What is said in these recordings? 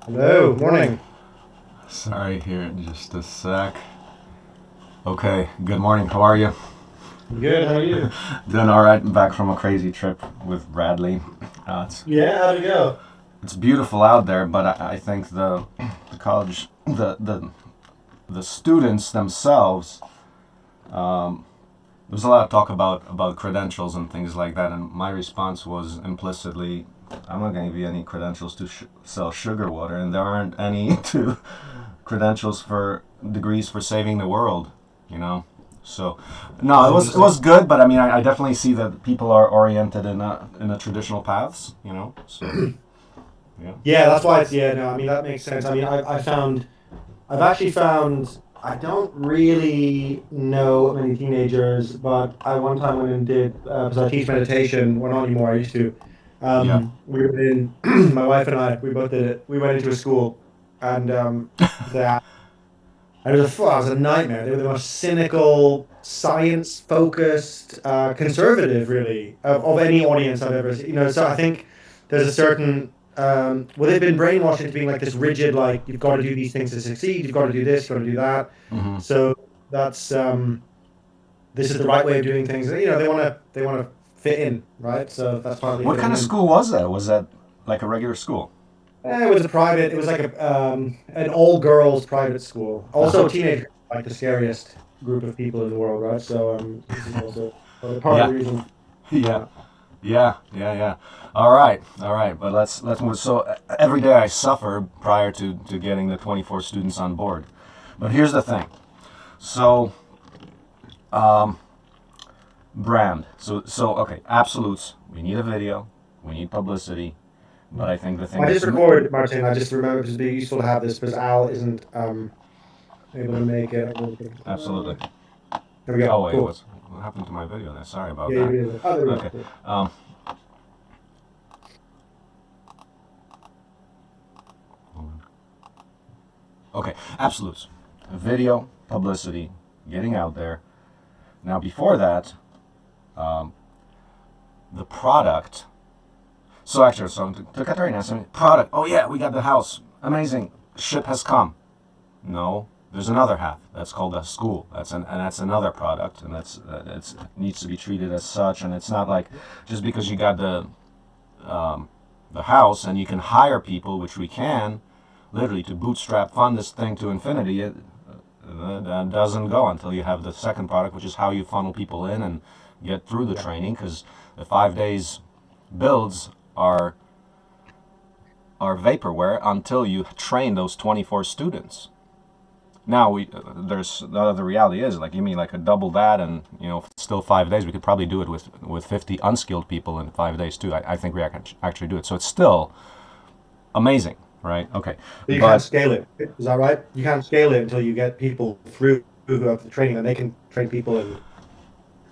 Hello, morning. Sorry, here, just a sec. Okay, good morning. How are you? Good, how are you? Doing all right. I'm back from a crazy trip with Bradley. Uh, it's Yeah, how'd it go? it's beautiful out there, but I think the college the students themselves. There's a lot of talk about credentials and things like that, and my response was implicitly, I'm not going to give you any credentials to sell sugar water, and there aren't any to credentials for degrees for saving the world, you know. So, no, That's it was interesting. good, but I mean, I definitely see that people are oriented in a traditional paths, you know. So, yeah, Yeah, that's why it's, yeah, no, I mean, that makes sense. I mean, I've actually found, I don't really know many teenagers, but I one time went and did, because I teach meditation, well, not anymore, I used to. yeah, We were in, my wife and I, we both did it. We went into a school and that, and it was a nightmare. They were the most cynical, science-focused, conservative, really, of any audience I've ever seen. So I think there's a certain, well, they've been brainwashed into being like this rigid, like you've got to do these things to succeed, you've got to do this, you've got to do that. hmm, So that's this is the right way of doing things. They want to fit in, right? So that's partly what kind fitting of in. school was that? Was that like a regular school? It was like an all girls private school. Also, Uh-huh. teenagers are like the scariest group of people in the world, right? So this is also part of Yeah, the reason. yeah. Yeah. Yeah. All right. But let's move. So every day I suffer prior to getting the 24 students on board. But here's the thing. So brand. So okay. Absolutes. We need a video. We need publicity. But I think the thing I just that's recorded, Martin. I just remember it's be useful to have this because Al isn't able to make it. absolutely. There we go. Oh wait, Cool. what happened to my video there? Sorry about Yeah, that. you did. Oh, there we go. Okay. Cool. Um. Okay. Absolutes. Video, publicity, getting out there. Now before that, the product. So to cut right now, so product. Oh yeah, we got the house. Amazing. Ship has come. No, there's another half. That's called a school. And that's another product, and it's needs to be treated as such. And it's not like just because you got the house and you can hire people, which we can, literally to bootstrap fund this thing to infinity. That doesn't go until you have the second product, which is how you funnel people in and get through the Yeah. training. Because the 5 days builds are vaporware until you train those 24 students. Now there's the other reality is like you mean like a double that, and still 5 days. We could probably do it with 50 unskilled people in 5 days too. I think we can actually do it. So it's still amazing, right? Okay, But you can't but scale it. Is that right? You can't scale it until you get people through who have the training, and they can train people. And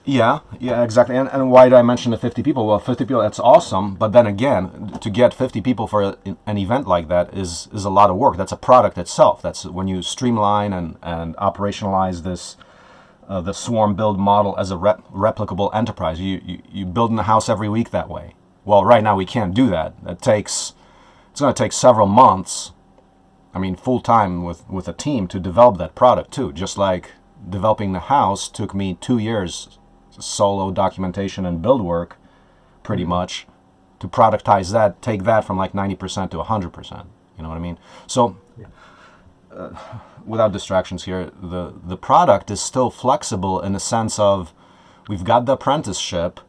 yeah, exactly. And why did I mention the 50 people? Well, 50 people, that's awesome. But then again, to get 50 people for an event like that is a lot of work. That's a product itself. That's when you streamline and operationalize this the swarm build model as a replicable enterprise. You build in a house every week that way. Well, right now we can't do that. It's going to take several months. I mean, full time with a team to develop that product too. Just like developing the house took me 2 years solo documentation and build work, pretty Mhm. much, to productize that, take that from like 90% to 100%. You know what I mean? So Yeah. without distractions here, the product is still flexible in the sense of we've got the apprenticeship,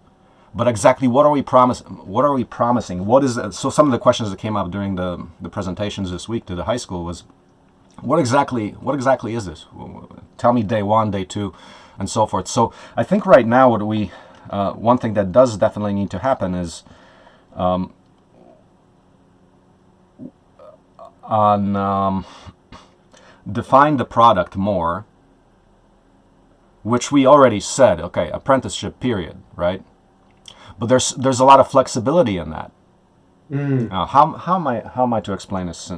but exactly what are we promising? What is it? So some of the questions that came up during the presentations this week to the high school was what exactly is this? Tell me day one, day two, and so forth. So I think right now what we one thing that does definitely need to happen is on define the product more, which we already said. Okay, apprenticeship period, right? But there's a lot of flexibility in that. Mm. How am I to explain this?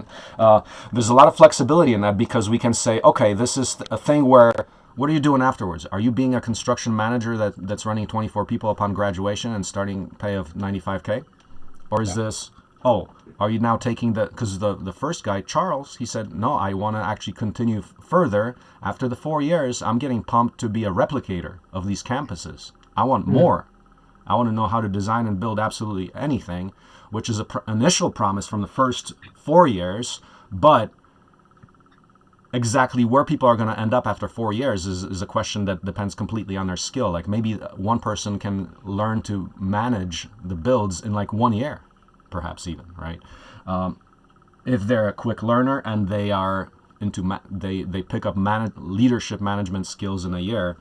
There's a lot of flexibility in that because we can say, okay, this is a thing where what are you doing afterwards? Are you being a construction manager that's running 24 people upon graduation and starting pay of 95K, or is Yeah. this oh, are you now taking the, because the first guy, Charles, he said, no, I want to actually continue further. After the 4 years, I'm getting pumped to be a replicator of these campuses. I want Mm. more. I want to know how to design and build absolutely anything, which is a initial promise from the first 4 years. But exactly where people are going to end up after 4 years is a question that depends completely on their skill. Like maybe one person can learn to manage the builds in like 1 year, perhaps even, right? If they're a quick learner and they are into they pick up leadership management skills in a year.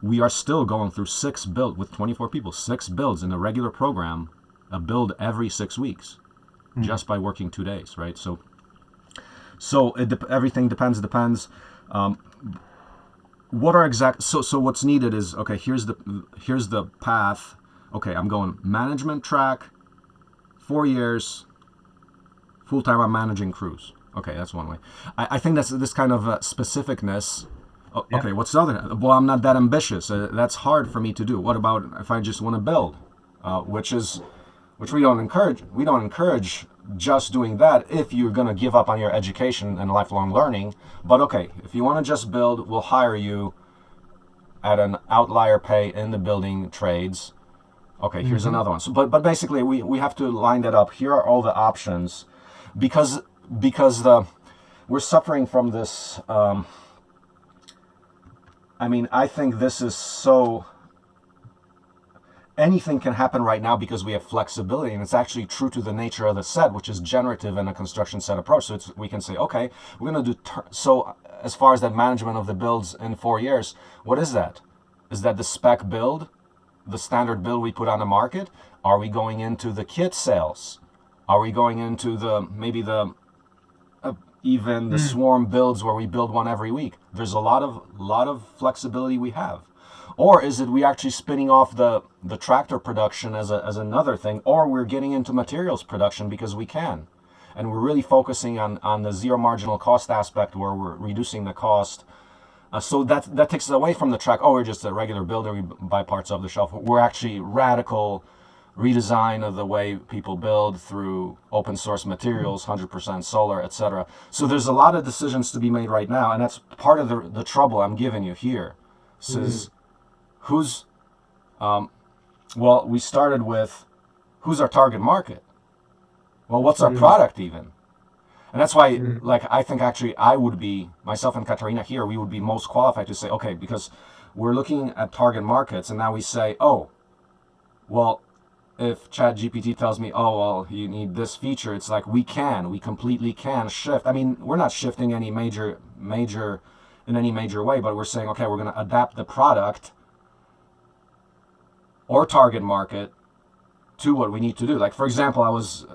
We are still going through six build with 24 people, six builds in a regular program, a build every 6 weeks, Mm. just by working 2 days, right? So everything depends. Um, what are exact? So what's needed is, okay. Here's the path. Okay, I'm going management track, 4 years, full time. I'm managing crews. Okay, that's one way. I think that's this kind of specificness. Yeah. Okay, what's the other? Well, I'm not that ambitious. That's hard for me to do. What about if I just want to build, which we don't encourage. We don't encourage just doing that if you're going to give up on your education and lifelong learning. But okay, if you want to just build, we'll hire you at an outlier pay in the building trades. Okay, here's Hmm. another one. So, but basically, we have to line that up. Here are all the options, because the we're suffering from this. I mean, I think this is so. Anything can happen right now because we have flexibility, and it's actually true to the nature of the set, which is generative in a construction set approach. So we can say, okay, we're going to do. So as far as that management of the builds in 4 years, what is that? Is that the spec build, the standard build we put on the market? Are we going into the kit sales? Are we going into the maybe the even the Mm. swarm builds where we build one every week? There's a lot of flexibility we have. Or is it we actually spinning off the tractor production as another thing, or we're getting into materials production because we can, and we're really focusing on the zero marginal cost aspect where we're reducing the cost. So that takes us away from the track. Oh, we're just a regular builder. We buy parts off the shelf. We're actually radical redesign of the way people build through open source materials, 100% solar, etc. So there's a lot of decisions to be made right now, and that's part of the trouble I'm giving you here. Mm. Says who's well, we started with who's our target market. Well, what's our Mm. product even? And that's why, Mm. like, I think actually I would be, myself and Katarina here, we would be most qualified to say, okay, because we're looking at target markets, and now we say, oh, well, if ChatGPT tells me, oh, well, you need this feature, it's like we completely can shift. I mean, we're not shifting any in any major way, but we're saying, okay, we're going to adapt the product or target market to what we need to do. Like, for example, I was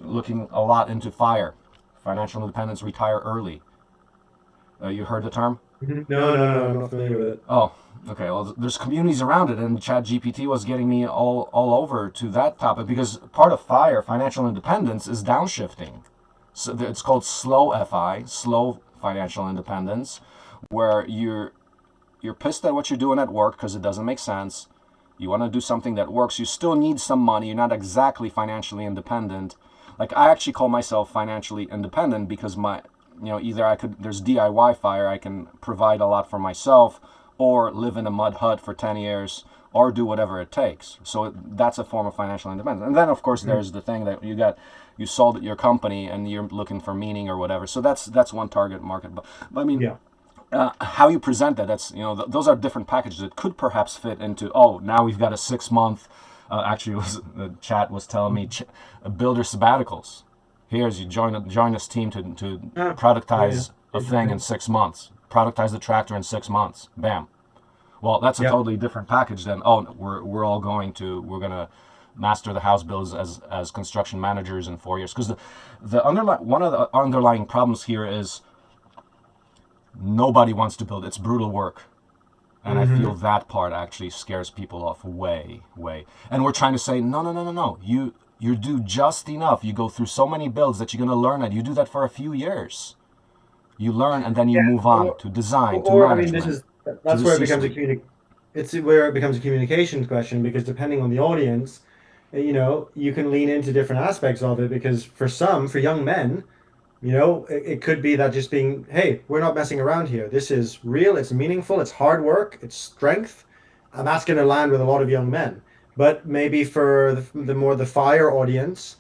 looking a lot into financial independence, retire early. You heard the term? Mhm. No, no, no, I'm not familiar with it. Oh, okay. Well, there's communities around it, and ChatGPT was getting me all over to that topic because part of financial independence, is downshifting. So it's called slow FI, slow financial independence, where you're pissed at what you're doing at work because it doesn't make sense. You want to do something that works. You still need some money. You're not exactly financially independent. Like I actually call myself financially independent because either there's DIY fire, I can provide a lot for myself, or live in a mud hut for 10 years, or do whatever it takes. So that's a form of financial independence. And then of course Mm. there's the thing that you sold your company and you're looking for meaning or whatever. So that's one target market. But I mean, Yeah. how you present that, that's those are different packages that could perhaps fit into, oh, now we've got a 6 month, actually the chat was telling me, builder sabbaticals. Here's you join this team to Ah, yeah. productize a thing in Interesting. 6 months, productize the tractor in 6 months, bam. Well, that's a Yeah. totally different package than, oh, we're gonna master the house builds as construction managers in 4 years, because one of the underlying problems here is nobody wants to build. It's brutal work. And I feel Hmm. that part actually scares people off way, way. And we're trying to say, no, no, no, no, no. You do just enough. You go through so many builds that you're going to learn that. You do that for a few years. You learn and then you Yeah. move on to design, to I mean, management, to that's the where it becomes C-suite. it's where it becomes a communication question because depending on the audience, you can lean into different aspects of it because for young men, it could be that just being, hey, we're not messing around here. This is real, it's meaningful, it's hard work, it's strength, and that's going to land with a lot of young men. But maybe for the more the fire audience,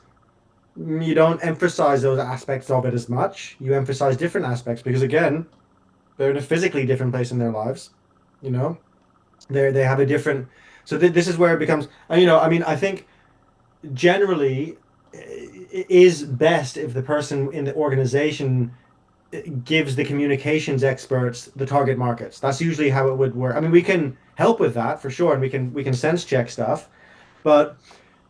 you don't emphasize those aspects of it as much. You emphasize different aspects because again, they're in a physically different place in their lives. You know, they have a different. So this is where it becomes. I mean, I think generally it is best if the person in the organization gives the communications experts the target markets. That's usually how it would work. I mean, we can help with that for sure, and we can sense check stuff, but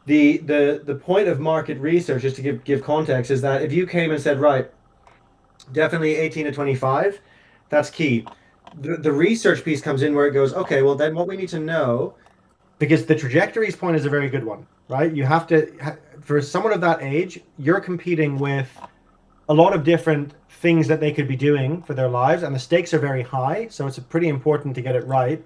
the point of market research, just to give context, is that if you came and said, right, definitely 18 to 25, that's key. The research piece comes in where it goes, okay, well then what we need to know, because the trajectories point is a very good one, right? You have to for someone of that age, you're competing with a lot of different things that they could be doing for their lives, and the stakes are very high. So it's pretty important to get it right.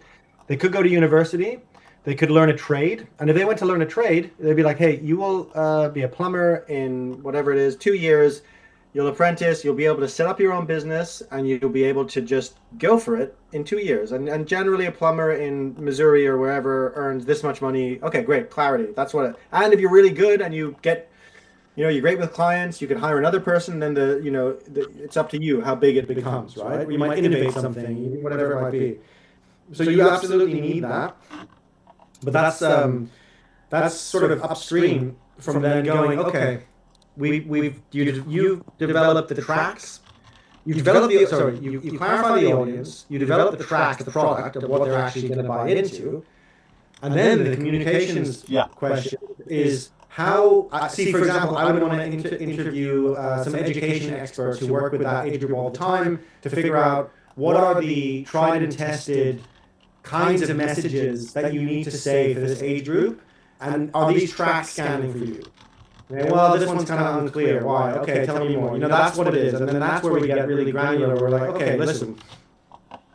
They could go to university, they could learn a trade, and if they went to learn a trade, they'd be like, "Hey, you will be a plumber in whatever it is, 2 years. You'll apprentice. You'll be able to set up your own business, and you'll be able to just go for it in 2 years. And generally, a plumber in Missouri or wherever earns this much money. Okay, great, clarity. That's what. And if you're really good and you're great with clients, you can hire another person, then it's up to you how big it becomes, right? Or you might innovate something, whatever it might be. So you absolutely need that. But that's sort of upstream from then going, okay, you've developed the tracks, you clarify the audience, you develop the tracks, the product of what they're actually going to buy into, and then the communications Yeah. question is how, see, for example, I would want to interview some education experts who work with that age group all the time to figure out what are the tried and tested kinds of messages that you need to say for this age group, and are these tracks scanning for you? Okay, well, this one's kind of unclear. Why? Okay, tell me more. That's what it is, and then that's where we get really granular. We're like, okay, listen,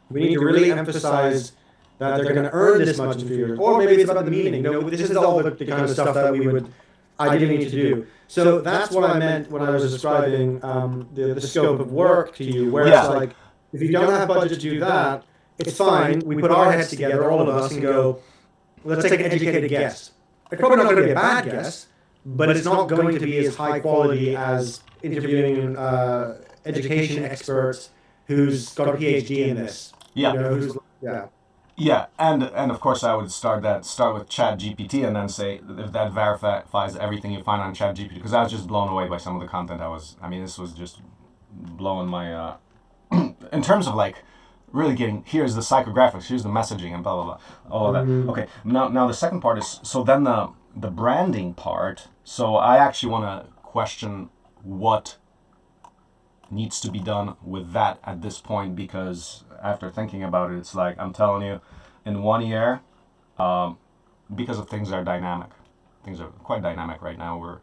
we need to really emphasize that they're going to earn this much in 2 years, or maybe it's about the meaning. This is all the kind of stuff that we would ideally need to do. So that's what I meant when I was describing the scope of work to you, where it's like, if you don't have budget to do that, it's fine. We put our heads together, all of us, and go, let's take an educated guess. It's probably not going to be a bad guess, but it's not going to be as high quality as interviewing education experts who's got a PhD in this. Yeah. Yeah. Yeah, and of course I would start with Chat GPT and then say if that verifies everything you find on Chat GPT, because I was just blown away by some of the content. This was just blowing my in terms of like really getting, here's the psychographics, here's the messaging, and blah blah blah, all of that. Okay, now the second part is, so then the branding part. So I actually want to question what needs to be done with that at this point, because after thinking about it, it's like, I'm telling you, in 1 year, because of things are dynamic, things are quite dynamic right now.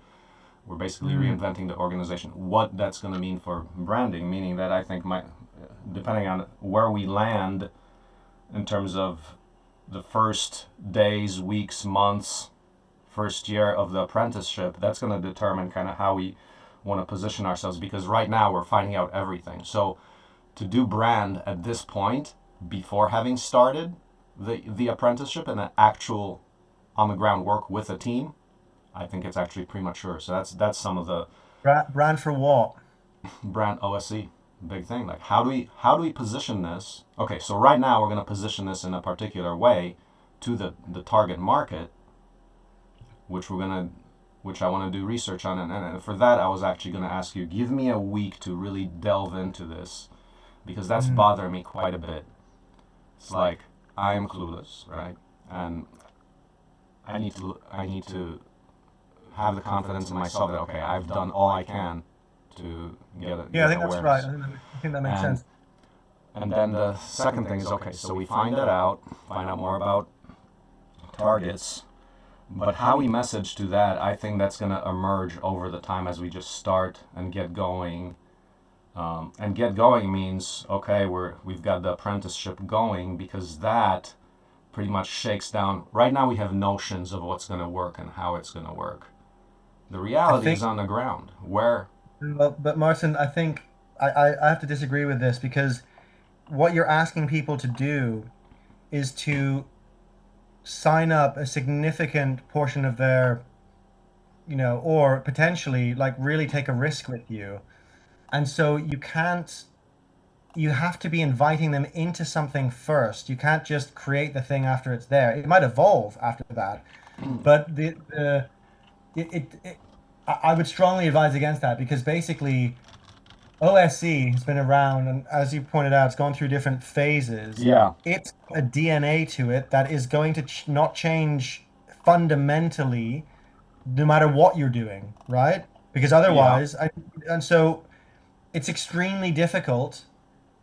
We're basically reinventing the organization. What that's going to mean for branding, meaning that I think depending on where we land in terms of the first days, weeks, months, first year of the apprenticeship, that's going to determine kind of how we want to position ourselves, because right now we're finding out everything. So to do brand at this point, before having started the apprenticeship and the actual on the ground work with a team, I think it's actually premature. So that's some of the Brand for what? brand OSE big thing. Like how do we position this? Okay, so right now we're going to position this in a particular way to the target market, which I want to do research on, and for that I was actually going to ask you, give me a week to really delve into this, because that's bothering me quite a bit. It's like I am clueless, right? And I need to have the confidence in myself that, okay, I've done all I can to get Yeah, I think awareness. that's right. I think that makes sense. And then the second thing is, okay, so we find out more about targets, but how we message to that, I think that's going to emerge over the time as we just start and get going. And get going means, okay, we've got the apprenticeship going, because that pretty much shakes down. Right now we have notions of what's going to work and how it's going to work. The I reality is think, on the ground. Where? well, but Marcin, I think I have to disagree with this because what you're asking people to do is to sign up a significant portion of their, or potentially like really take a risk with you. And so you have to be inviting them into something first. You can't just create the thing after it's there. It might evolve after that, but I would strongly advise against that because basically OSE has been around, and as you pointed out, it's gone through different phases. Yeah. It's a DNA to it that is going to not change fundamentally no matter what you're doing, right? Because Yeah. otherwise, and so it's extremely difficult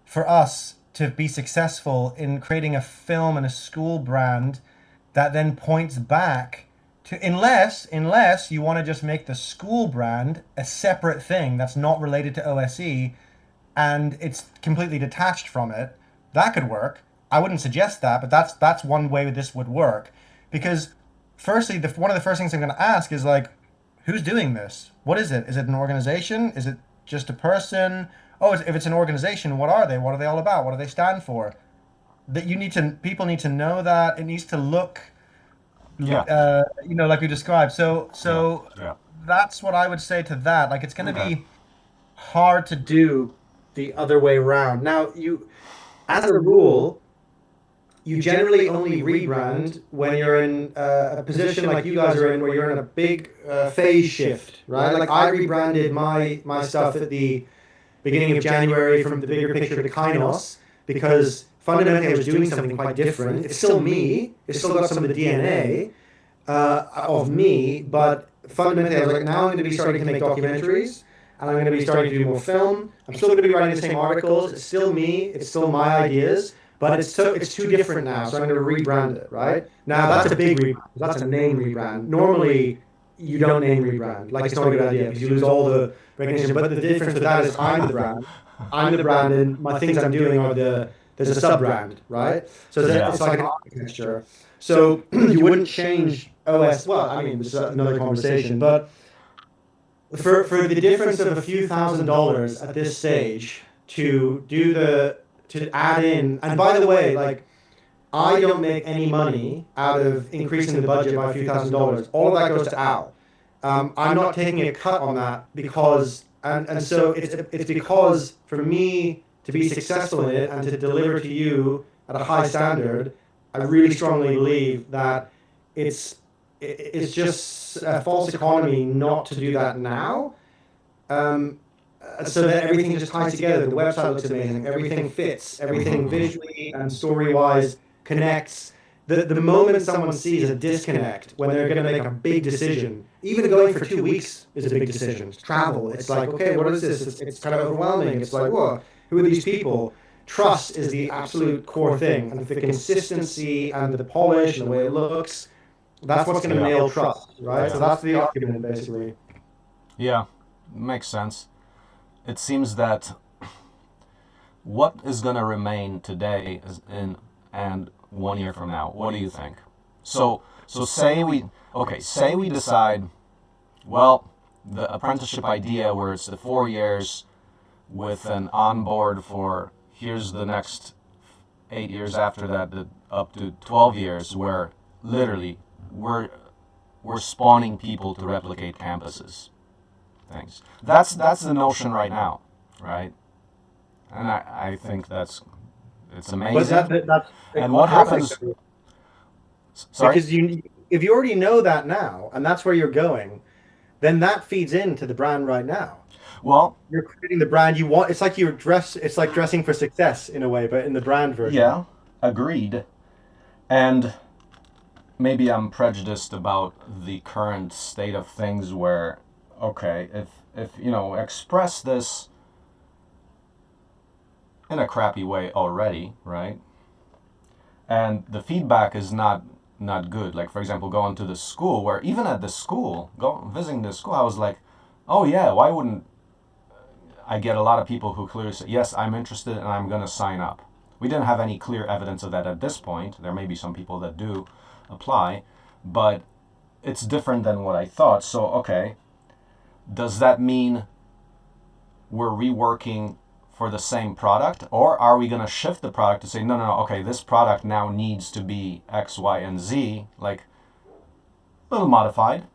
for us to be successful in creating a film and a school brand that then points back to unless you want to just make the school brand a separate thing that's not related to OSE and it's completely detached from it, that could work. I wouldn't suggest that, but that's one way this would work. Because firstly, one of the first things I'm going to ask is like, who's doing this? What is it? Is it an organization? Is it just a person? Oh, if it's an organization, what are they? What are they all about? What do they stand for? That you need to people need to know that it needs to look, Yeah. like we described. So Yeah. so Yeah. that's what I would say to that. Like it's going to Okay. be hard to Do the other way around. Now, as a rule, you generally only rebrand when you're in a position like you guys are in, where you're in a big phase shift, right? Like I rebranded my stuff at the beginning of January from the bigger picture to Kainos because fundamentally I was doing something quite different. It's still me. It's still got some of the DNA of me, but fundamentally I was like, now I'm going to be starting to make documentaries and I'm going to be starting to do more film. I'm still going to be writing the same articles. It's still me. It's still my ideas, but it's too different now. So I'm going to rebrand it. Right now, that's a big rebrand. That's a name rebrand. Normally, you don't name rebrand. Like it's not a good idea because you lose all the recognition. But the difference with that is I'm the brand. I'm the brand, and my things I'm doing are there's a sub brand, right? So Yeah. it's like an architecture. So you wouldn't change OS. Well, I mean, this is another conversation, but for the difference of a few $1,000s at this stage to add in, and by the way, like I don't make any money out of increasing the budget by a few $1,000s. All of that goes to Al. I'm not taking a cut on that because, and so it's because for me to be successful in it and to deliver to you at a high standard, I really strongly believe that it's it's just a false economy not to do that now. Um, so that everything just ties together. The website looks amazing. Everything fits. Everything visually and story wise connects. The moment someone sees a disconnect when they're going to make a big decision, even going for 2 weeks is a big decision. Travel, it's like, okay, what is this? It's kind of overwhelming. It's like, whoa, who are these people? Trust is the absolute core thing, and the consistency and the polish and the way it looks. That's what's going to Yeah. nail trust, right? So Yeah. that's the argument, basically. Yeah. Makes sense. It seems that what is going to remain today is in and 1 year from now. What do you think? So say we decide, well, the apprenticeship idea where it's the 4 years with an onboard for here's the next 8 years after that, up to 12 years, where literally we're we're spawning people to replicate campuses. Things. That's the notion right now, right? And I think it's But amazing. that's And what perfect. happens? Sorry. Because if you already know that now and that's where you're going, then that feeds into the brand right now. Well, You're creating the brand you want. It's like dressing for success in a way, but in the brand version. yeah, agreed. And maybe I'm prejudiced about the current state of things where, okay, if express this in a crappy way already, right? And the feedback is not good. Like for example, going to the school, where even at the school, go visiting the school, I was like, oh yeah, why wouldn't I get a lot of people who clearly say, yes, I'm interested and I'm gonna sign up. We didn't have any clear evidence of that at this point. There may be some people that do apply, but it's different than what I thought. So, okay, does that mean we're reworking for the same product, or are we going to shift the product to say, no, no, no, okay, this product now needs to be X, Y, and Z, like a little modified?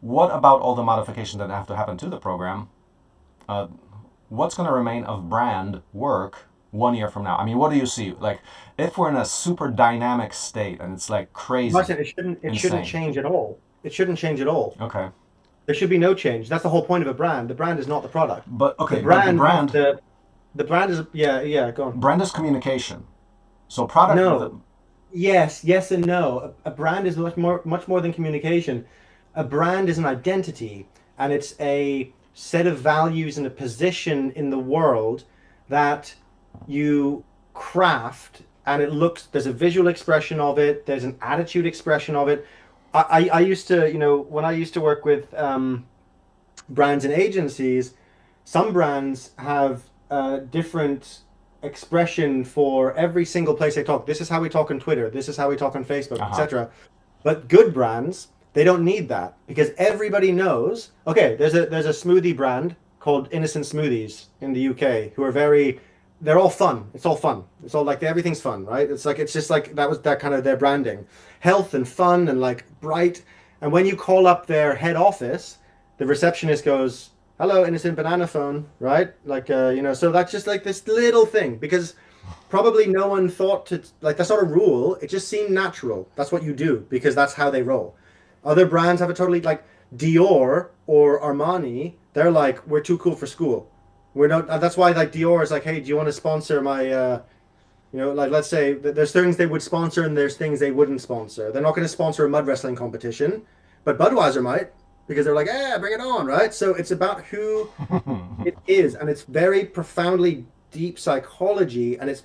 What about all the modifications that have to happen to the program? What's going to remain of brand work 1 year from now? I mean, what do you see? Like, if we're in a super dynamic state and it's like crazy, Marcin, it shouldn't insane. change at all. It shouldn't change at all. Okay, There should be no change. That's the whole point of a brand. The brand is not the product. but The okay, but brand is the brand is yeah, go on. brand is communication. So product, No. Yes and no. A brand is much more than communication. A brand is an identity, and it's a set of values and a position in the world that you craft, and it looks, there's a visual expression of it, there's an attitude expression of it. I used to, when I used to work with brands and agencies, some brands have different expression for every single place they talk. This is how we talk on Twitter. This is how we talk on Facebook, uh-huh, etc. But good brands, they don't need that because everybody knows. Okay, there's a smoothie brand called Innocent Smoothies in the UK who are they're all fun. It's all fun. It's all like everything's fun, right? It's just like that was that kind of their branding, health and fun and like bright. And when you call up their head office, the receptionist goes, "Hello, Innocent Banana Phone," right? Like so that's just like this little thing because probably no one thought to like that's not a rule. It just seemed natural. That's what you do because that's how they roll. Other brands have a totally like Dior or Armani. They're like, we're too cool for school. We're not. That's why like Dior is like, hey, do you want to sponsor my? Like let's say there's things they would sponsor and there's things they wouldn't sponsor. They're not going to sponsor a mud wrestling competition, but Budweiser might because they're like, yeah, bring it on, right? So it's about who it is, and it's very profoundly deep psychology, and it's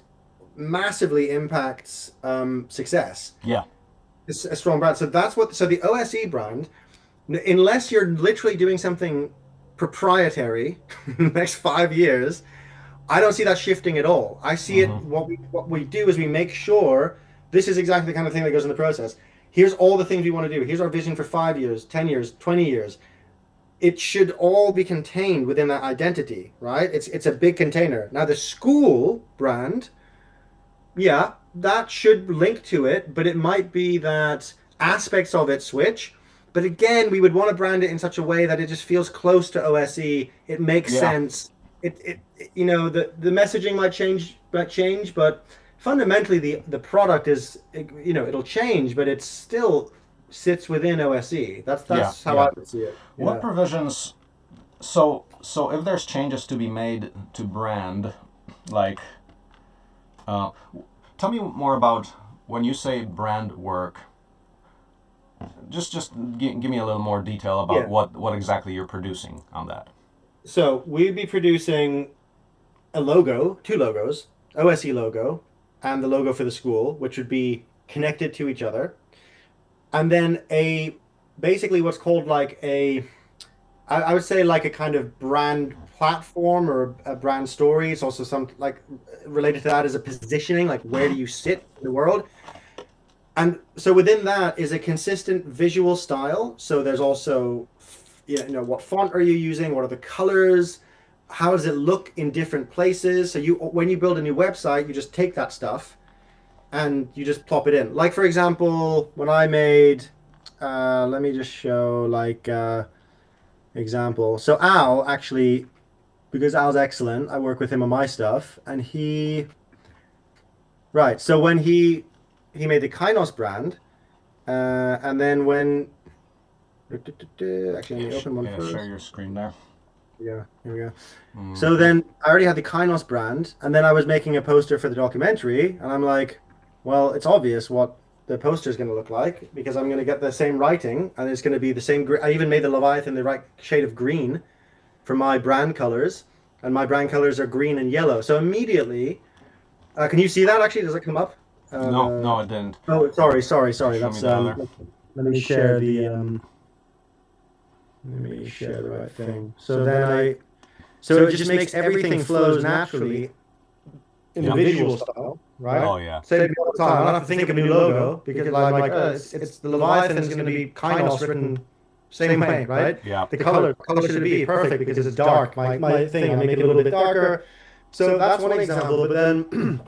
massively impacts success. yeah, It's a strong brand. So that's what. So the OSE brand, unless you're literally doing something proprietary in the next 5 years, I don't see that shifting at all. I see it. hmm What we do is we make sure this is exactly the kind of thing that goes in the process. Here's all the things we want to do. Here's our vision for 5 years, 10 years, 20 years. It should all be contained within that identity, right? It's a big container. Now the school brand, yeah, that should link to it, but it might be that aspects of it switch. But again, we would want to brand it in such a way that it just feels close to OSE. It makes yeah, sense. The messaging might change, but fundamentally the product is, it'll change, but it still sits within OSE. That's yeah, that's how yeah. I would see it. What Yeah. provisions? So if there's changes to be made to brand, like, uh, tell me more about when you say brand work. Just give me a little more detail about Yeah. what exactly you're producing on that. So we'd be producing a logo, two logos, OSE logo, and the logo for the school, which would be connected to each other. And then basically what's called like I would say like a kind of brand platform or a brand story. It's also some like related to that is a positioning, like where do you sit in the world? And so within that is a consistent visual style. So there's also, what font are you using? What are the colors? How does it look in different places? So when you build a new website, you just take that stuff and you just plop it in. Like for example, when I made, let me just show like example. So Al actually, because Al's excellent, I work with him on my stuff, and right. So when he made the Kainos brand, and then when actually let Yeah, me open one yeah, share first. your screen there. Yeah, here we go. So Hmm. then I already had the Kainos brand, and then I was making a poster for the documentary, and I'm like, well, it's obvious what the poster is going to look like because I'm going to get the same writing, and it's going to be the same. I even made the Leviathan the right shade of green for my brand colors, and my brand colors are green and yellow. So immediately, can you see that actually? Does it come up? No, no, it didn't. Oh, sorry. Show me That's the other. let me share the let me share the right thing. So it just makes everything flows naturally. individual style, right? Oh yeah. Save me all the time. I don't have to think of a new logo because it's the Leviathan is going to be Kynos written same way, right? Yeah. The color should be perfect because it's dark. My thing, I make it a little bit darker. So that's one example. But then,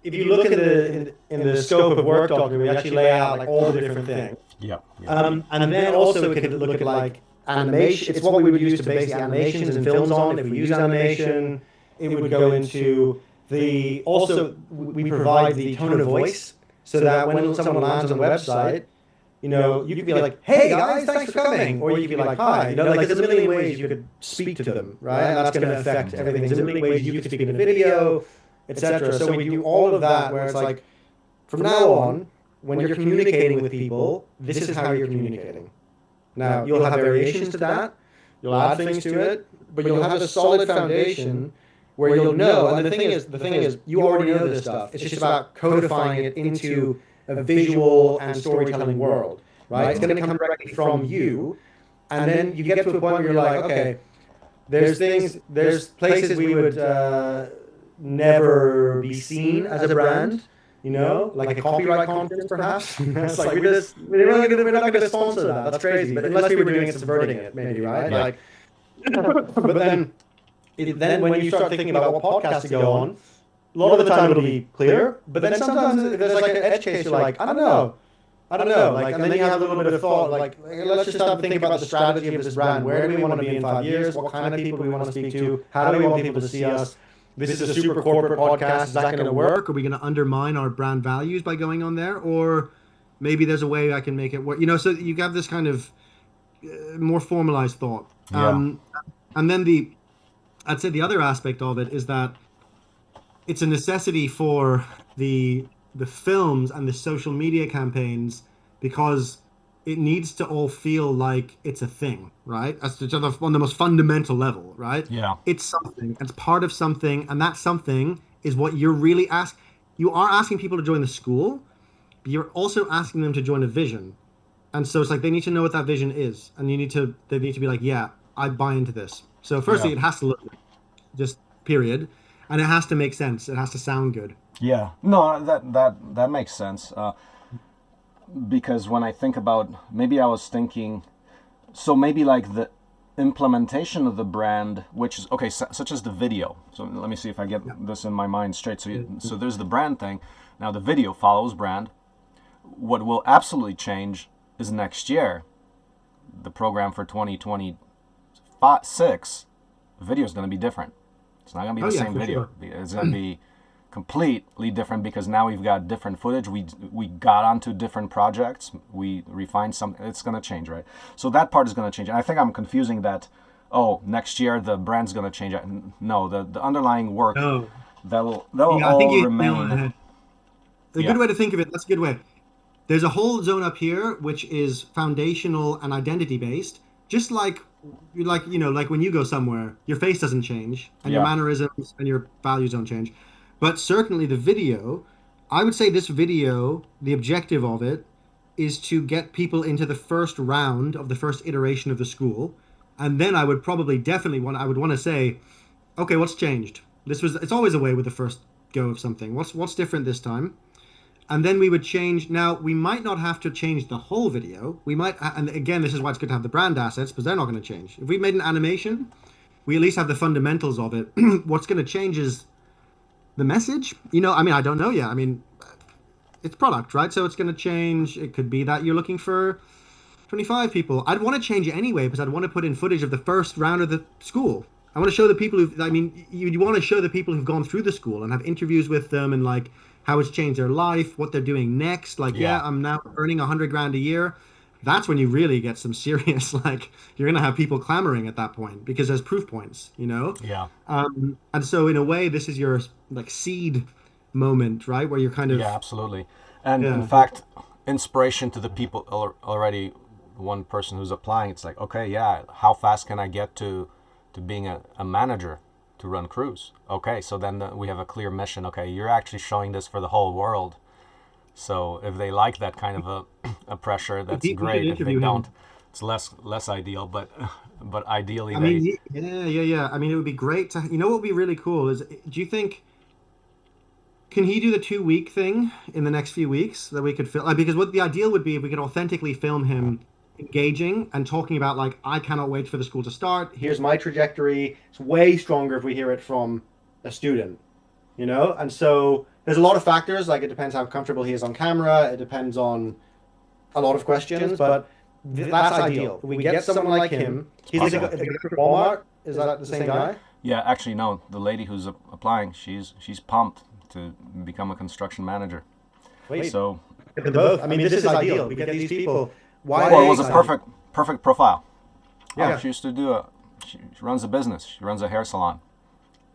if you look in the scope of work document, we actually lay out like all the different things. Yeah. Yeah. And then also we could look at like animation. It's what we would use to base the animations and films on. If we use animation, it would go into the. Also, we provide the tone of voice so that when someone lands on the website, you could be like, "Hey guys, thanks for coming," or you could be like, "Hi." Like there's a million ways you could speak to them, right? And that's going to affect everything. There's a million ways you could speak in a video, etc. So we do all of that where it's like, from now on, when you're communicating with people, this is how you're communicating. Now, you'll have variations to that, you'll add things to it, but you'll have a solid foundation where you'll know. And the thing is, you already know this stuff. It's just about codifying it into a visual and storytelling world, right? It's going to come directly from you, and then you get to a point where you're like, okay, there's places we would never be seen as a brand. Like a copyright conference, perhaps. It's like we're not going to sponsor that. That's crazy. But unless we were doing it, subverting it, maybe, right? Yeah. Like, but then when you start thinking about what podcast to go on, a lot of the time it'll be clear. But then sometimes if there's like an edge case, you're like, I don't know. Like, and then you have a little bit of thought, like, let's just start thinking about the strategy of this brand. Where do we want to be in 5 years? What kind of people do we want to speak to? How do we want people to see us? This is a super corporate podcast. Is that going to work? Are we going to undermine our brand values by going on there? Or maybe there's a way I can make it work. So you have this kind of more formalized thought. Yeah. And then I'd say the other aspect of it is that it's a necessity for the films and the social media campaigns because it needs to all feel like it's a thing, right? That's on the most fundamental level, right? Yeah. It's something. It's part of something, and that something is what you're really asking. You are asking people to join the school, but you're also asking them to join a vision. And so it's like they need to know what that vision is, and they need to be like, yeah, I buy into this. So firstly, It has to look good, just period, and it has to make sense. It has to sound good. Yeah. No, that makes sense. Because when I think about, maybe I was thinking, so maybe like the implementation of the brand, which is okay, such as the video. So let me see if I get this in my mind straight. So there's the brand thing. Now the video follows brand. What will absolutely change is next year, the program for 2026, video is going to be different. It's not going to be the same video. Sure. It's going to be completely different because now we've got different footage. We got onto different projects. We refined something. It's going to change, right? So that part is going to change. And I think I'm confusing that. Oh, next year the brand's going to change. No, the underlying work they'll all remain. A good way to think of it. That's a good way. There's a whole zone up here which is foundational and identity based. Just like when you go somewhere, your face doesn't change and your mannerisms and your values don't change. But certainly the video, I would say this video, the objective of it is to get people into the first round of the first iteration of the school. And then I would probably I would want to say, okay, what's changed? It's always a way with the first go of something. What's different this time? And then we would change. Now, we might not have to change the whole video. We might, and again, this is why it's good to have the brand assets, because they're not going to change. If we made an animation, we at least have the fundamentals of it. What's going to change is the message. I don't know yet. It's product, right? So it's going to change. It could be that you're looking for 25 people. I'd want to change it anyway because I'd want to put in footage of the first round of the school. I want to show the people you want to show the people who've gone through the school and have interviews with them and like how it's changed their life, what they're doing next. Like, I'm now earning $100,000 a year. That's when you really get some serious, like, you're going to have people clamoring at that point because there's proof points, Yeah. And so in a way, this is your like seed moment, right? Where you're kind of. Yeah, absolutely. And in fact, inspiration to the people already, one person who's applying, it's like, okay, how fast can I get to being a manager to run crews? Okay, so then we have a clear mission. Okay, you're actually showing this for the whole world. So if they like that kind of a pressure, that's great. If they don't, it's less ideal. But ideally, Yeah. It would be great to. What would be really cool is, do you think Can he do the 2 week thing in the next few weeks that we could film? Like, because what the ideal would be if we could authentically film him engaging and talking about like, I cannot wait for the school to start. Here's my trajectory. It's way stronger if we hear it from a student, you know? And so there's a lot of factors. Like, it depends how comfortable he is on camera. It depends on a lot of questions, but that's ideal. If we get someone like him, he's like a Walmart. Is that the same guy? Yeah, actually, no. The lady who's applying, she's pumped to become a construction manager. Wait, So, get them both. I mean, this is ideal. We get these people. Why? well, it was a perfect profile. Yeah. She used to do she runs a business. She runs a hair salon.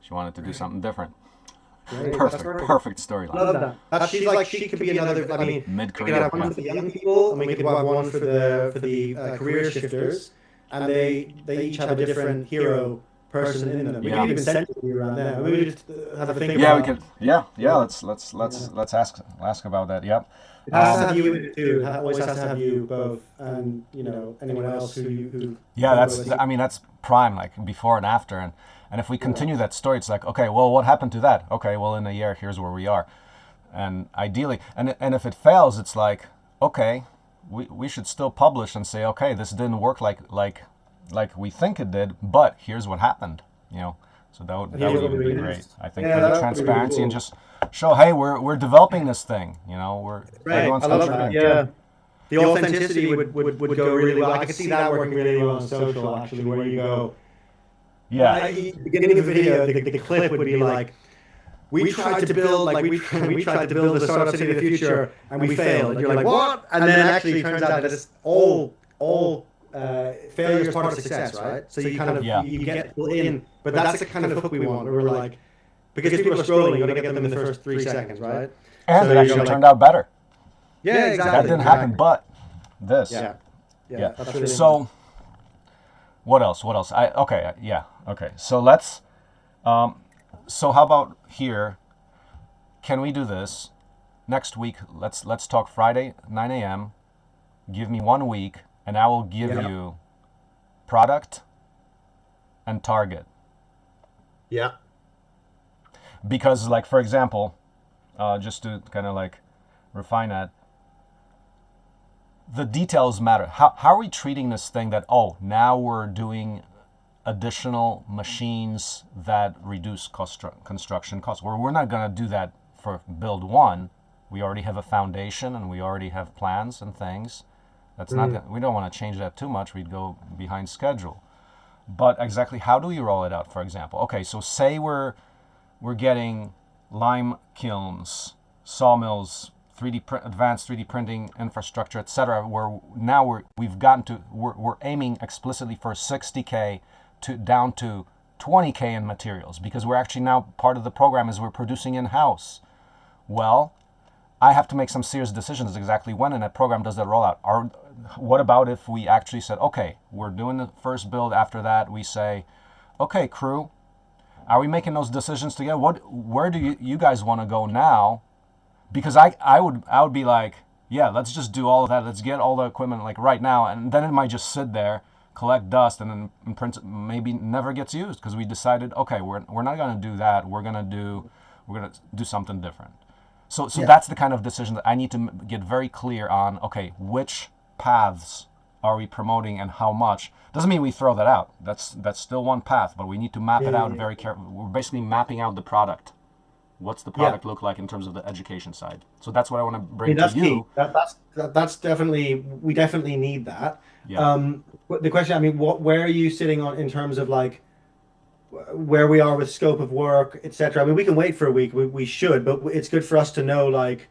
She wanted to do something different. Great. Perfect storyline. Love that. She's like, she could be another. I mean, we Mid-career. could have one for the young people, and we could have one for the career shifters, and they each have a different hero person in them. We Yeah. could even center you around them. We would just have a think Yeah, about. we could. Yeah. Let's ask about that. Yep. It has to have you in it too. It always has to have you both, and anyone else who. Yeah, that's prime, like before and after, and if we continue that story, it's like, okay, well, what happened to that? Okay, well, in a year, here's where we are, and ideally, and if it fails, it's like, okay, we should still publish and say, okay, this didn't work like we think it did, but here's what happened, So that would even be great. I think for the transparency and just show, hey, we're developing this thing, We're everyone's I love contributing. that. Yeah. The authenticity would go really well. I could see that working really well on social, actually, where you go. Yeah. Beginning of the video, the clip would be like, we tried to build we tried to build a startup city of the future and we failed. And you're like, what? And then actually it turns out that it's all failure is part of success, right? So you kind of you get people in, but that's the kind of hook we want. Where we're like, because people are scrolling, you got to get them in the first 3 seconds, right? And it actually turned out better. Yeah, exactly. That didn't happen, but this. Yeah. That's really so. What else? Okay. So let's. So how about here? Can we do this next week? Let's talk Friday, 9 a.m. Give me 1 week, and I will give you product and target. Yeah. Because, like, for example, just to kind of like refine that, the details matter. How are we treating this thing that, now we're doing additional machines that reduce construction costs? We're not going to do that for build one. We already have a foundation and we already have plans and things. That's not. We don't want to change that too much. We'd go behind schedule. But exactly how do we roll it out? For example, okay, so say we're getting lime kilns, sawmills, advanced 3D printing infrastructure, etc. Where now we're aiming explicitly for 60K down to 20K in materials, because we're actually now part of the program is we're producing in-house. Well, I have to make some serious decisions exactly when in that program does that roll out. What about if we actually said, okay, we're doing the first build, after that we say, okay, crew, are we making those decisions together? Where do you guys want to go now? Because I would be like, yeah, let's just do all of that. Let's get all the equipment like right now, and then it might just sit there, collect dust, and then in principle maybe never gets used because we decided, okay, we're not going to do that. We're going to do something different. So that's the kind of decision that I need to get very clear on. Okay, which paths are we promoting and how much? Doesn't mean we throw that out. That's still one path, but we need to map it out very carefully. We're basically mapping out the product. What's the product look like in terms of the education side? So that's what I want to bring to you. That's definitely, we definitely need that. Yeah. The question, I mean, where are you sitting on in terms of like where we are with scope of work, etc.? I mean, we can wait for a week. We should, but it's good for us to know, like,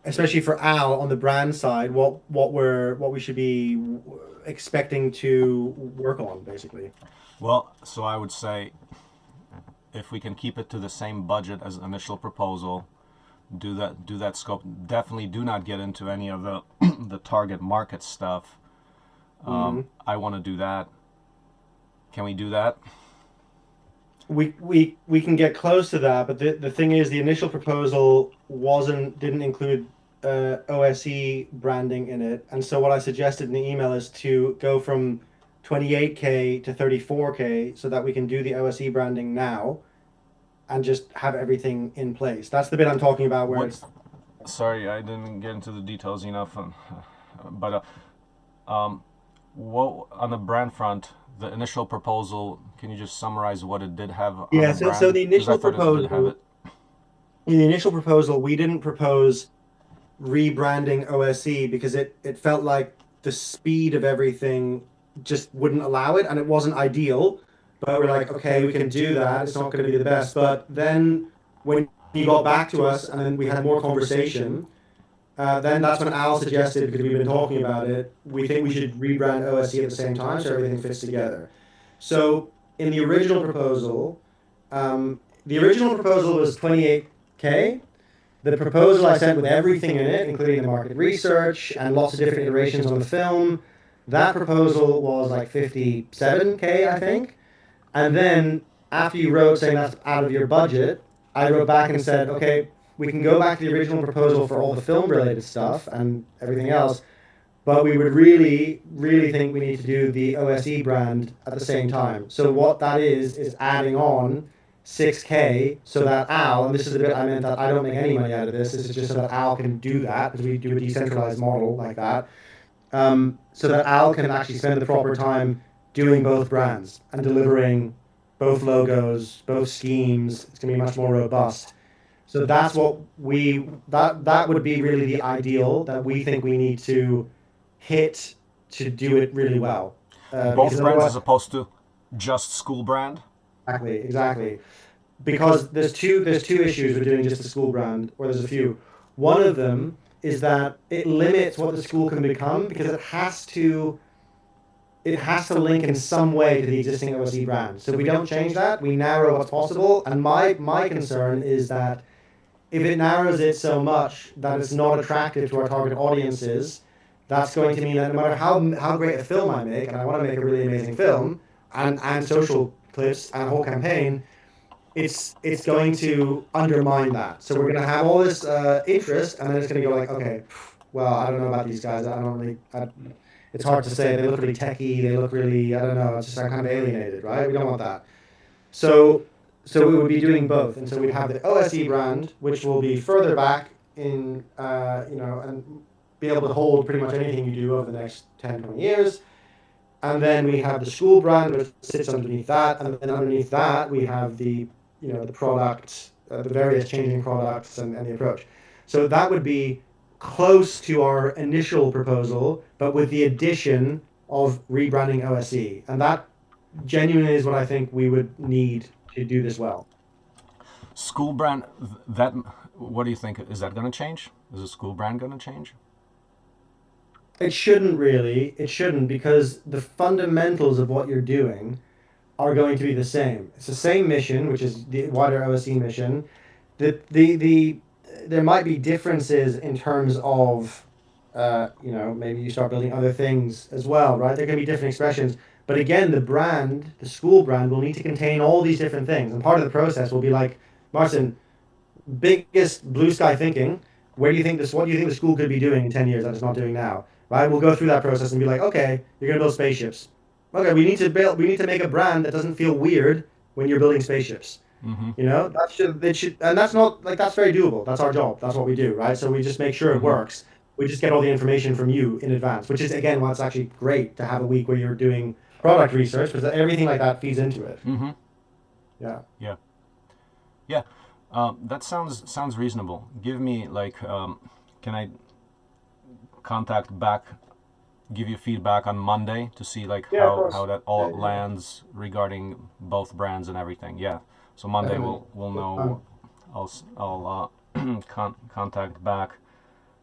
especially for Al on the brand side, what we should be expecting to work on, basically. Well, so I would say, if we can keep it to the same budget as initial proposal, do that scope. Definitely do not get into any of the the target market stuff. I want to do that. Can we do that? We can get close to that, but the thing is, the initial proposal didn't include OSE branding in it, and so what I suggested in the email is to go from 28K to 34K so that we can do the OSE branding now, and just have everything in place. That's the bit I'm talking about where What? it's Sorry, I didn't get into the details enough. But what on the brand front, the initial proposal? Can you just summarize what it did have on yeah. the So brand? the Because I initial thought it did have proposal, it. in the initial proposal, we didn't propose rebranding OSE because it felt like the speed of everything just wouldn't allow it, and it wasn't ideal. But we're like, okay, we can do that. It's not going to be the best. But then when you got back to us, and then we had more conversation, then that's when Al suggested, because we've been talking about it, we think we should rebrand OSE at the same time so everything fits together. So in the original proposal was 28K. The proposal I sent with everything in it, including the market research and lots of different iterations on the film, that proposal was like 57K, I think. And then after you wrote saying that's out of your budget, I wrote back and said, okay, we can go back to the original proposal for all the film related stuff and everything else, but we would really, really think we need to do the OSE brand at the same time. So what that is adding on 6K so that Al, and this is the bit I meant that I don't make any money out of this, this is just so that Al can do that, because we do a decentralized model like that, so that Al can actually spend the proper time doing both brands and delivering both logos, both schemes. It's going to be much more robust. So that's what that would be really the ideal that we think we need to hit to do it really well. Because Both brands otherwise, as opposed to just school brand. exactly. Because there's two issues with doing just the school brand, or there's a few. One of them is that it limits what the school can become because it has to link in some way to the existing OSE brand. So if we don't change that, we narrow what's possible. And my concern is that if it narrows it so much that it's not attractive to our target audiences, that's going to mean that no matter how great a film I make, and I want to make a really amazing film, and social clips and a whole campaign, it's going to undermine that. So we're going to have all this interest, and then it's going to go like, okay, well, I don't know about these guys. I don't really. It's hard to say. They look really techy. They look really. I don't know. It's just like kind of alienated, right? We don't want that. So so we would be doing both, and so we'd have the OSE brand, which will be further back in, and be able to hold pretty much anything you do over the next 10, 20 years. And then we have the school brand, which sits underneath that, and then underneath that we have the product, the various changing products, and the approach. So that would be close to our initial proposal, but with the addition of rebranding OSE, and that genuinely is what I think we would need to do this well. School brand. That. What do you think? Is that going to change? Is the school brand going to change? It shouldn't really. It shouldn't, because the fundamentals of what you're doing are going to be the same. It's the same mission, which is the wider OSE mission. The there might be differences in terms of, maybe you start building other things as well, right? There can be different expressions. But again, the brand, the school brand, will need to contain all these different things. And part of the process will be like, Marcin, biggest blue sky thinking. Where do you think this? What do you think the school could be doing in 10 years that it's not doing now? Right? We'll go through that process and be like, okay, you're gonna build spaceships. Okay, we need to build. We need to make a brand that doesn't feel weird when you're building spaceships. Mm-hmm. That should it should, and that's not like that's very doable. That's our job. That's what we do, right? So we just make sure it Mm-hmm. works. We just get all the information from you in advance, which is again why it's actually great to have a week where you're doing product research, because everything like that feeds into it. Mm-hmm. Yeah. Yeah. Yeah. That sounds reasonable. Give me like, can I contact back, give you feedback on Monday to see like Yeah, of how course. that Yeah, all yeah, lands regarding both brands and everything. Yeah. So Monday definitely. we'll Um, know. I'll contact back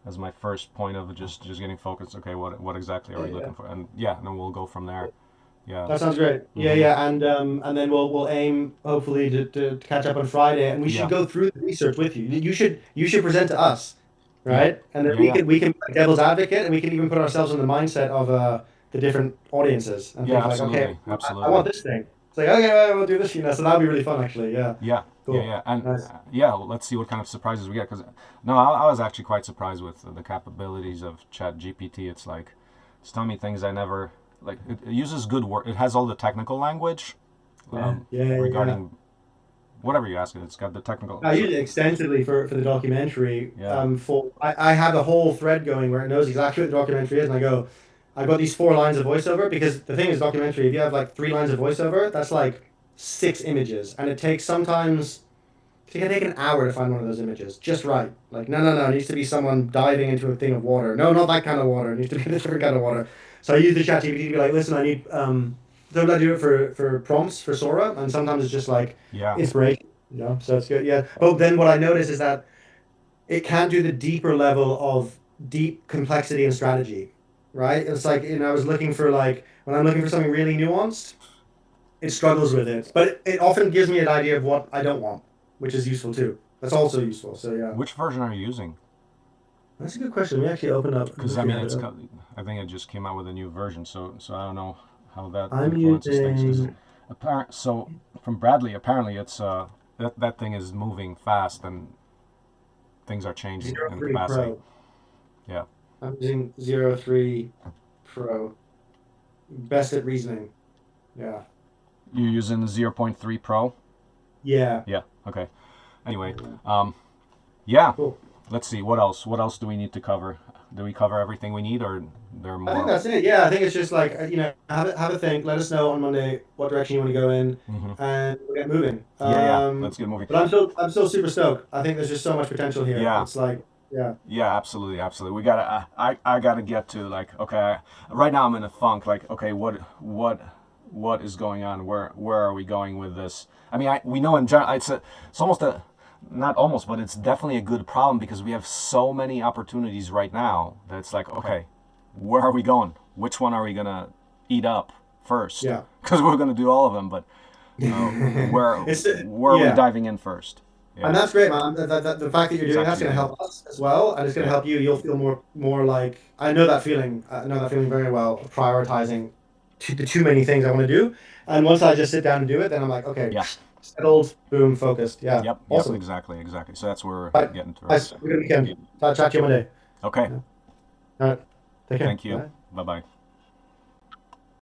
as my first point of just getting focused. Okay, what exactly are yeah, we yeah. looking for? And yeah, and then we'll go from there. Yeah. That sounds great. Yeah, Mm-hmm. yeah, and then we'll aim hopefully to catch up on Friday, and we should Yeah. go through the research with you. You should present to us, Yeah. right? And then Yeah. we Yeah. can we can be like devil's advocate, and we can even put ourselves in the mindset of the different audiences and Yeah. think like, okay, Absolutely. I want Absolutely. this thing. It's like, okay, well, we'll do this, So that'll be really fun, actually. Yeah, Yeah, yeah, cool, yeah, and nice. yeah. Let's see what kind of surprises we get. Because no, I was actually quite surprised with the capabilities of Chat GPT. It's like it's telling me things I never like. It uses good word. It has all the technical language Yeah, yeah, yeah. regarding whatever you ask it. It's got the technical. I use it extensively for the documentary. Yeah. I have a whole thread going where it knows exactly what the documentary is, and I go, I've got these 4 lines of voiceover because the thing is documentary. If you have like 3 lines of voiceover, that's like 6 images, and it takes sometimes it can take an hour to find one of those images just right. Like no, it needs to be someone diving into a thing of water. No, not that kind of water. It needs to be a different kind of water. So I use the chat GPT to be like, listen, I need Sometimes I do it for prompts for Sora, and sometimes it's just like Yeah. inspiration. So it's good. Yeah. But then what I notice is that it can't do the deeper level of deep complexity and strategy, right? It's like I was looking for like when I'm looking for something really nuanced, it struggles with it, but it often gives me an idea of what I don't want, which is useful too. That's also useful. So yeah, Which version are you using? that's a good question. We actually opened up. Because I mean, I think it just came out with a new version, so I don't know how that I'm influences things. 'Cause using. so from Bradley, apparently it's that thing is moving fast and things are changing Zero in Three capacity. Pro. Yeah. I'm using 03 Pro. Best at reasoning. Yeah. You're using 0.3 Pro? Yeah. Yeah. Okay. Anyway, Yeah. yeah. Cool. Let's see. What else? What else do we need to cover? Do we cover everything we need, or there are I think more? that's it. Yeah, I think it's just like have a think. Let us know on Monday what direction you want to go in, Hmm. and we'll get moving. Yeah, yeah. Let's get moving. But I'm still super stoked. I think there's just so much potential here. Yeah. It's like yeah, Yeah, absolutely, absolutely. We gotta. I gotta get to like, okay. Right now I'm in a funk. Like, okay, what is going on? Where are we going with this? I mean, we know in general it's almost a not almost, but it's definitely a good problem because we have so many opportunities right now that it's like, okay, where are we going? Which one are we gonna eat up first? yeah. Because we're gonna do all of them, but It's where are we yeah. diving in first? And Yeah, that's great, man. The fact that you're it's doing that's actually going to good. help us as well, and it's going to Yeah, help you. You'll feel more like I know that feeling. I know that feeling very well. Prioritizing the too many things I want to do, and once I just sit down and do it, then I'm like, okay, yeah. settled, boom, focused. Yeah, Yep, yep, awesome. exactly, exactly. So that's where we're Right, getting to, right? nice. Have a good weekend. Chat to you Monday. Okay, Yeah. All right, take care. thank you. Bye. Bye bye.